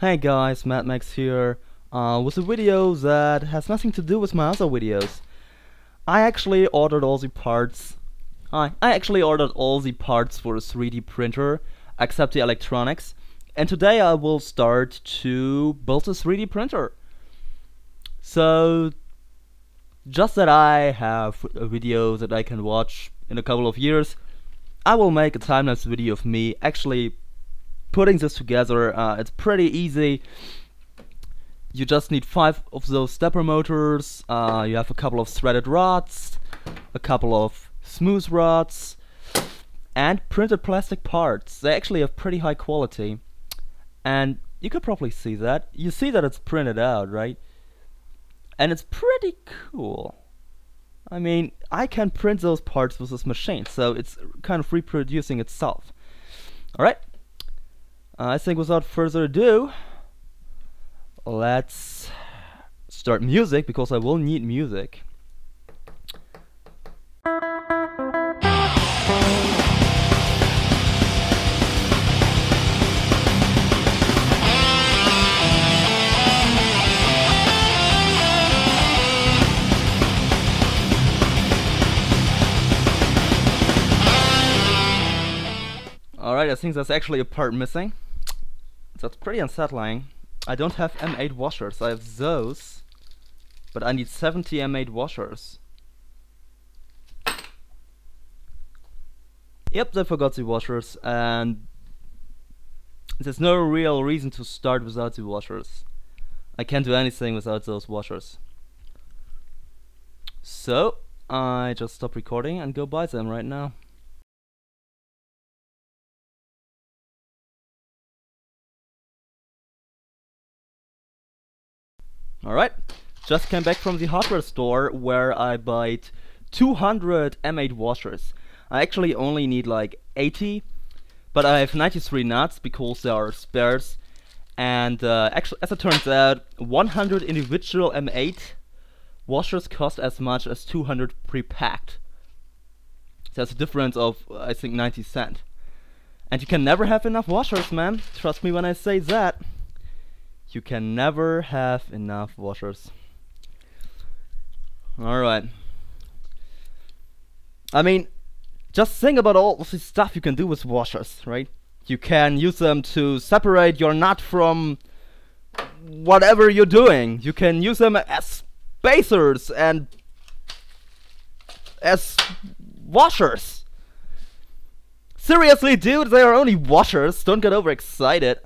Hey guys, Max here, with a video that has nothing to do with my other videos. I actually ordered all the parts. I actually ordered all the parts for a 3D printer, except the electronics. And today I will start to build a 3D printer. So, just that I have a video that I can watch in a couple of years, I will make a time-lapse video of me actually putting this together. It's pretty easy. You just need 5 of those stepper motors, you have a couple of threaded rods, a couple of smooth rods, and printed plastic parts. They actually have pretty high quality, and you could probably see that. You see that it's printed out, right? And it's pretty cool. I mean, I can print those parts with this machine, so it's kind of reproducing itself. Alright, I think without further ado, let's start music, because I will need music. Alright, I think there's actually a part missing. That's pretty unsettling. I don't have M8 washers. I have those, but I need 70 M8 washers. Yep, I forgot the washers, and there's no real reason to start without the washers. I can't do anything without those washers. So, I just stop recording and go buy them right now. Alright, just came back from the hardware store where I bought 200 M8 washers. I actually only need like 80, but I have 93 nuts because there are spares. And actually, as it turns out, 100 individual M8 washers cost as much as 200 pre-packed. There's a difference of, I think, 90 cents. And you can never have enough washers, man. Trust me when I say that. You can never have enough washers. Alright. I mean, just think about all of the stuff you can do with washers, right? You can use them to separate your nut from whatever you're doing. You can use them as spacers and as washers. Seriously, dude, they are only washers. Don't get overexcited.